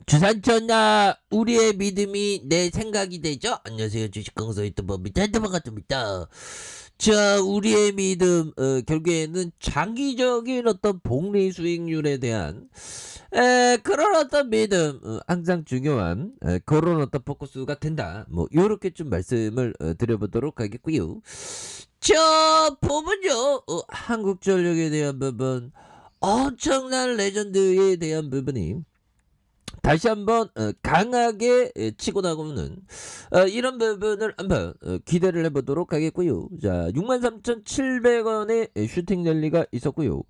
주산천하 우리의 믿음이 내 생각이 되죠. 안녕하세요, 주식강사 유튜버입니다. 반갑습니다. 자, 우리의 믿음, 결국에는 장기적인 어떤 복리 수익률에 대한 그런 어떤 믿음, 항상 중요한 그런 어떤 포커스가 된다. 뭐 요렇게 좀 말씀을 드려보도록 하겠고요. 저 부분요, 한국전력에 대한 부분, 엄청난 레전드에 대한 부분이 다시 한번 강하게 치고 나오는 이런 부분을 한번 기대를 해보도록 하겠고요. 자, 63,700원의 슈팅 랠리가 있었고요.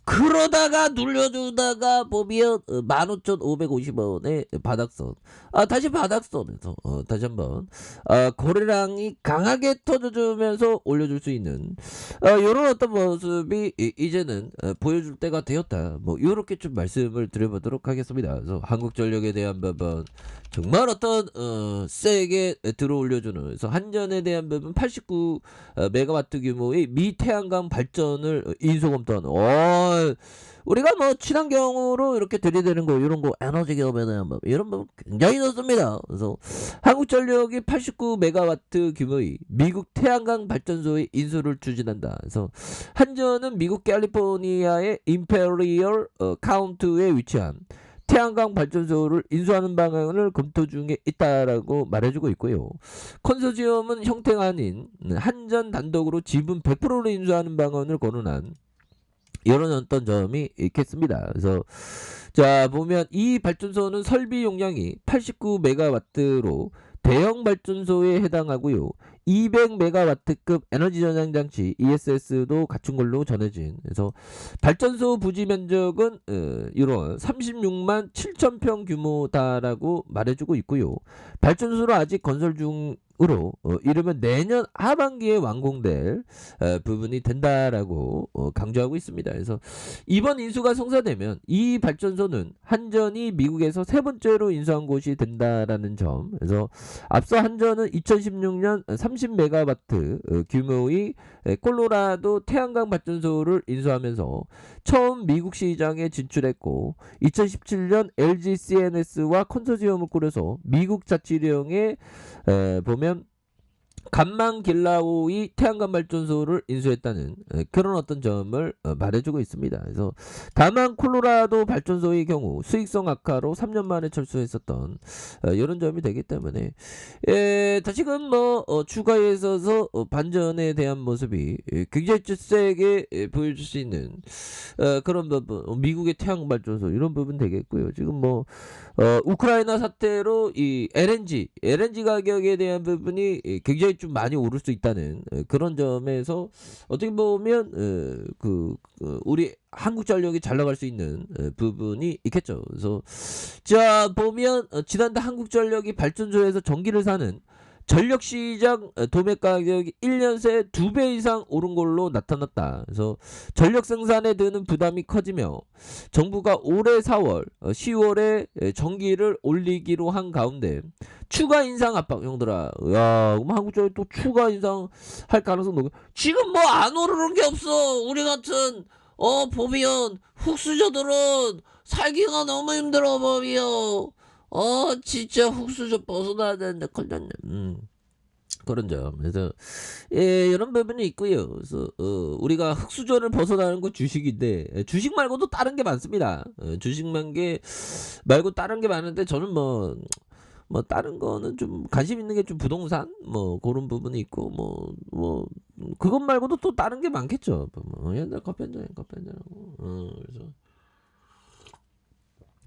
그러다가 눌려주다가 보면 15,550원의 바닥선, 다시 바닥선에서 다시 한번 고래랑이 강하게 터져주면서 올려줄 수 있는 이런 어떤 모습이 이제는 보여줄 때가 되었다. 뭐 이렇게 좀 말씀을 드려보도록 하겠습니다. 그래서 한국전력에 대한 부분 정말 어떤 세게 들어올려주는, 그래서 한전에 대한 부분 89 메가와트 규모의 미태양광 발전을 인수검토하는, 우리가 뭐 친환경으로 이렇게 들이대는 거, 이런 거 에너지 기업에는 뭐 이런 거 굉장히 좋습니다. 그래서 한국전력이 89 메가와트 규모의 미국 태양광 발전소의 인수를 추진한다. 그래서 한전은 미국 캘리포니아의 임페리얼 카운트에 위치한 태양광 발전소를 인수하는 방안을 검토 중에 있다라고 말해주고 있고요. 컨소시엄은 형태가 아닌 한전 단독으로 지분 100%를 인수하는 방안을 거론한 이런 어떤 점이 있겠습니다. 그래서 자, 보면 이 발전소는 설비 용량이 89 메가와트로 대형 발전소에 해당하고요. 200메가와트급 에너지 저장 장치 ESS도 갖춘 걸로 전해진. 그래서 발전소 부지 면적은 이런 36만 7천 평 규모다라고 말해주고 있고요. 발전소는 아직 건설 중으로 이르면 내년 하반기에 완공될 부분이 된다라고 강조하고 있습니다. 그래서 이번 인수가 성사되면 이 발전소는 한전이 미국에서 세 번째로 인수한 곳이 된다라는 점. 그래서 앞서 한전은 2016년 30메가와트 규모의 콜로라도 태양광 발전소를 인수하면서 처음 미국 시장에 진출했고, 2017년 LG CNS와 컨소시엄을 꾸려서 미국 자치령에 보면 간망길라오의 태양광 발전소를 인수했다는 그런 어떤 점을 말해주고 있습니다. 그래서 다만 콜로라도 발전소의 경우 수익성 악화로 3년 만에 철수했었던 이런 점이 되기 때문에 다시금 뭐 추가에 있어서 반전에 대한 모습이 굉장히 세게 보여줄 수 있는 그런 부분, 미국의 태양광 발전소 이런 부분 되겠고요. 지금 뭐 우크라이나 사태로 이 LNG 가격에 대한 부분이 굉장히 좀 많이 오를 수 있다는 그런 점에서 어떻게 보면 우리 한국전력이 잘 나갈 수 있는 부분이 있겠죠. 그래서 자, 보면 지난달 한국전력이 발전소에서 전기를 사는 전력시장 도매 가격이 1년 새 2배 이상 오른 걸로 나타났다. 그래서 전력 생산에 드는 부담이 커지며 정부가 올해 4월, 10월에 전기를 올리기로 한 가운데 추가 인상 압박. 형들아, 야, 그럼 한국전력 또 추가 인상 할 가능성 높아. 지금 뭐 안 오르는 게 없어. 우리 같은 보면 훅수저들은 살기가 너무 힘들어 보여. 진짜 훅수저 벗어나야 되는데 걸렸네. 그런 점. 그래서 이런 부분이 있고요. 그래서 우리가 흑수저를 벗어나는 건 주식인데, 주식 말고도 다른 게 많습니다. 주식만 게 말고 다른 게 많은데, 저는 뭐 다른 거는 좀 관심 있는 게 좀 부동산 뭐 그런 부분이 있고, 뭐 그것 말고도 또 다른 게 많겠죠. 뭐 옛날 커피 한잔하고. 그래서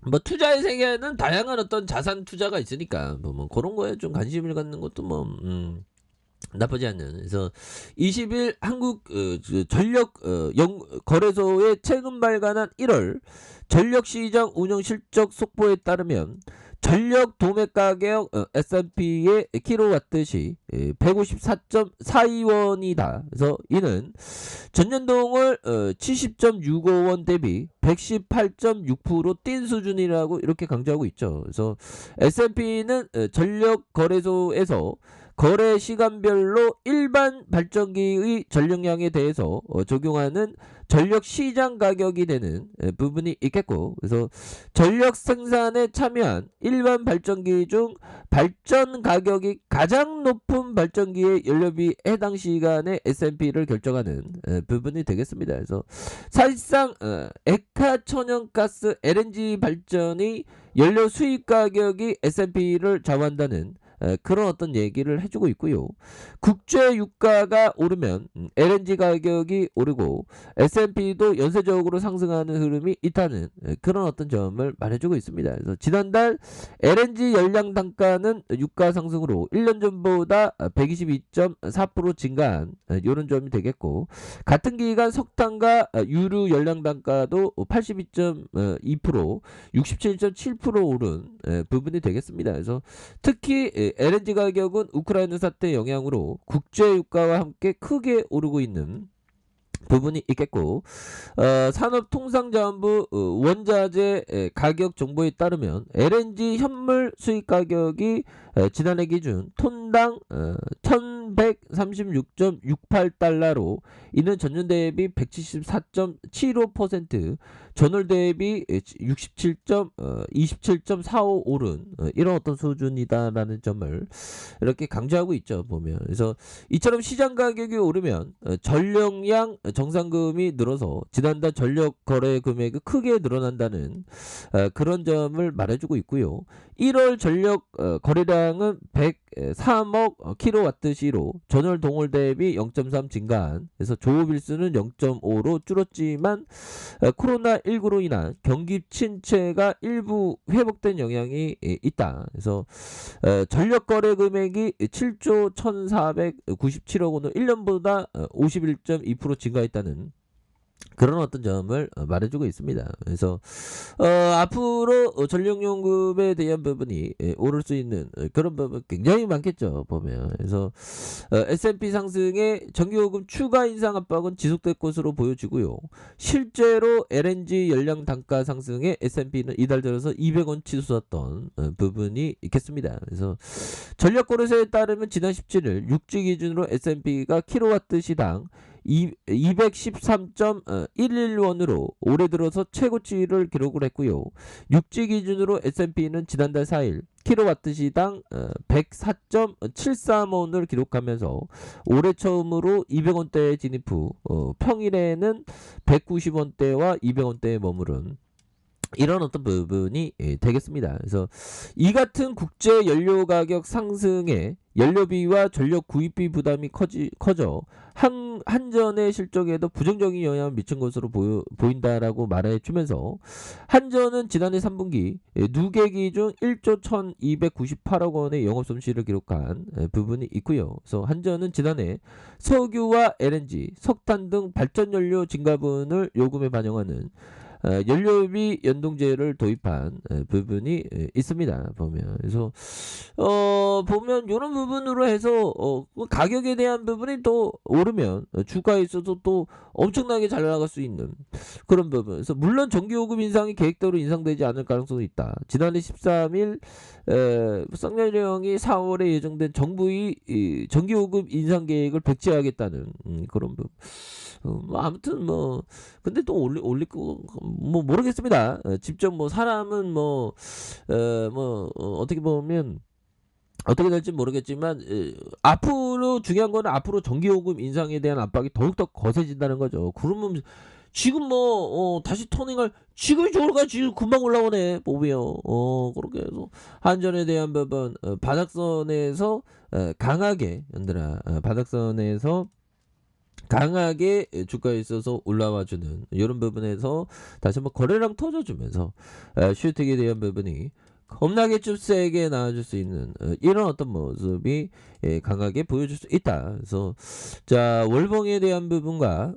뭐 투자의 세계는 다양한 어떤 자산 투자가 있으니까 뭐 그런 거에 좀 관심을 갖는 것도 뭐 나쁘지 않는. 그래서 20일 한국 전력 거래소의 최근 발간한 1월 전력시장 운영 실적 속보에 따르면 전력 도매 가격 S&P의 킬로와트시 154.42원이다. 그래서 이는 전년동을 70.65원 대비 118.6% 뛴 수준이라고 이렇게 강조하고 있죠. 그래서 S&P는 전력 거래소에서 거래 시간별로 일반 발전기의 전력량에 대해서 적용하는 전력 시장 가격이 되는 부분이 있겠고, 그래서 전력 생산에 참여한 일반 발전기 중 발전 가격이 가장 높은 발전기의 연료비 해당 시간의 S&P를 결정하는 부분이 되겠습니다. 그래서 사실상 액화 천연가스 LNG 발전이 연료 수입 가격이 S&P를 좌우한다는 그런 어떤 얘기를 해주고 있고요. 국제 유가가 오르면 LNG 가격이 오르고 S&P도 연쇄적으로 상승하는 흐름이 있다는 그런 어떤 점을 말해주고 있습니다. 그래서 지난달 LNG 열량 단가는 유가 상승으로 1년 전보다 122.4% 증가한 이런 점이 되겠고, 같은 기간 석탄과 유류 열량 단가도 82.2%, 67.7% 오른 부분이 되겠습니다. 그래서 특히 LNG 가격은 우크라이나 사태 영향으로 국제 유가와 함께 크게 오르고 있는 부분이 있겠고, 산업통상자원부 원자재 가격 정보에 따르면 LNG 현물 수입 가격이 지난해 기준 톤당 1136.68달러로 이는 전년 대비 174.75%, 전월 대비 27.45 오른 이런 어떤 수준이다라는 점을 이렇게 강조하고 있죠, 보면. 그래서 이처럼 시장 가격이 오르면 전력량 정상금이 늘어서 지난달 전력 거래 금액이 크게 늘어난다는 그런 점을 말해주고 있고요. 1월 전력 거래량은 103억 킬로와트시로 전월 동월 대비 0.3 증가한, 그래서 조업일수는 0.5로 줄었지만 코로나19로 인한 경기 침체가 일부 회복된 영향이 있다. 그래서 전력 거래 금액이 7조 1,497억 원으로 1년보다 51.2% 증가했다는 그런 어떤 점을 말해주고 있습니다. 그래서 앞으로 전력요금에 대한 부분이 오를 수 있는 그런 부분 굉장히 많겠죠, 보면. 그래서 S&P 상승에 전기요금 추가 인상 압박은 지속될 것으로 보여지고요. 실제로 LNG 열량 단가 상승에 S&P는 이달 들어서 200원 치솟았던 부분이 있겠습니다. 그래서 전력거래소에 따르면 지난 17일 6지 기준으로 S&P가 킬로와트 시당 213.11원으로 올해 들어서 최고치를 기록을 했고요. 6지 기준으로 S&P는 지난달 4일 킬로와트 시당 104.73원을 기록하면서 올해 처음으로 200원대에 진입 후 평일에는 190원대와 200원대에 머무른 이런 어떤 부분이 되겠습니다. 그래서 이 같은 국제 연료 가격 상승에 연료비와 전력 구입비 부담이 커져 한전의 실적에도 부정적인 영향을 미친 것으로 보인다라고 말해주면서, 한전은 지난해 3분기 누계 기준 1조 1298억 원의 영업 손실을 기록한 부분이 있고요. 그래서 한전은 지난해 석유와 LNG, 석탄 등 발전연료 증가분을 요금에 반영하는 연료비 연동제를 도입한 부분이 있습니다, 보면. 그래서 보면 이런 부분으로 해서 가격에 대한 부분이 또 오르면 주가에 있어서 또 엄청나게 잘 나갈 수 있는 그런 부분. 그래서 물론 전기요금 인상이 계획대로 인상되지 않을 가능성이 있다. 지난해 13일 쌍용령이 4월에 예정된 정부의 전기요금 인상 계획을 백지하겠다는 그런 부분. 아무튼 뭐 근데 또 올릴 거 뭐 모르겠습니다. 직접 뭐 사람은 어떻게 보면 어떻게 될지 모르겠지만 앞으로 중요한 거는 앞으로 전기요금 인상에 대한 압박이 더욱더 거세진다는 거죠. 그러면 지금 다시 토닝할 지금이 좋을까? 지금 금방 올라오네, 보면. 그렇게 해서 한전에 대한 부분 바닥선에서 강하게 얘들아 바닥선에서 강하게 주가에 있어서 올라와주는 이런 부분에서 다시 한번 거래량 터져주면서 슈팅에 대한 부분이 겁나게 좀 세게 나와줄 수 있는 이런 어떤 모습이 강하게 보여줄 수 있다. 그래서 자, 월봉에 대한 부분과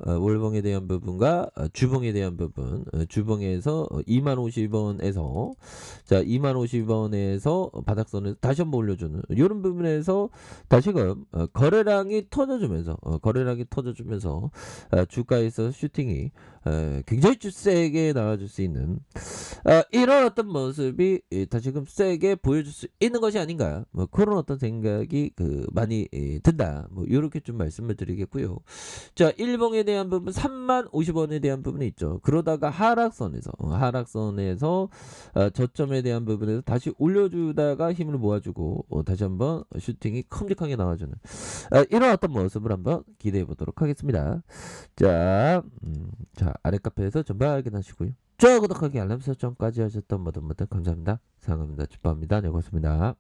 주봉에 대한 부분, 주봉에서 20,050원에서 자 20,050원에서 바닥선을 다시 한번 올려주는 이런 부분에서 다시금 거래량이 터져주면서 주가에서 슈팅이 굉장히 좀 세게 나와줄 수 있는 이런 어떤 모습이 다시금 세게 보여줄 수 있는 것이 아닌가 뭐 그런 어떤 생각이 많이 든다 뭐 요렇게 좀 말씀을 드리겠고요. 자 일봉에 대한 부분 30,050원에 대한 부분이 있죠. 그러다가 하락선에서 저점에 대한 부분에서 다시 올려주다가 힘을 모아주고 다시 한번 슈팅이 큼직하게 나와주는 이런 어떤 모습을 한번 기대해 보도록 하겠습니다. 자, 자 아래 카페에서 전부 확인하시고요. 좋아요 구독하기 알람 설정까지 하셨던 모든 분들 감사합니다. 사랑합니다. 축복합니다. 네 고맙습니다.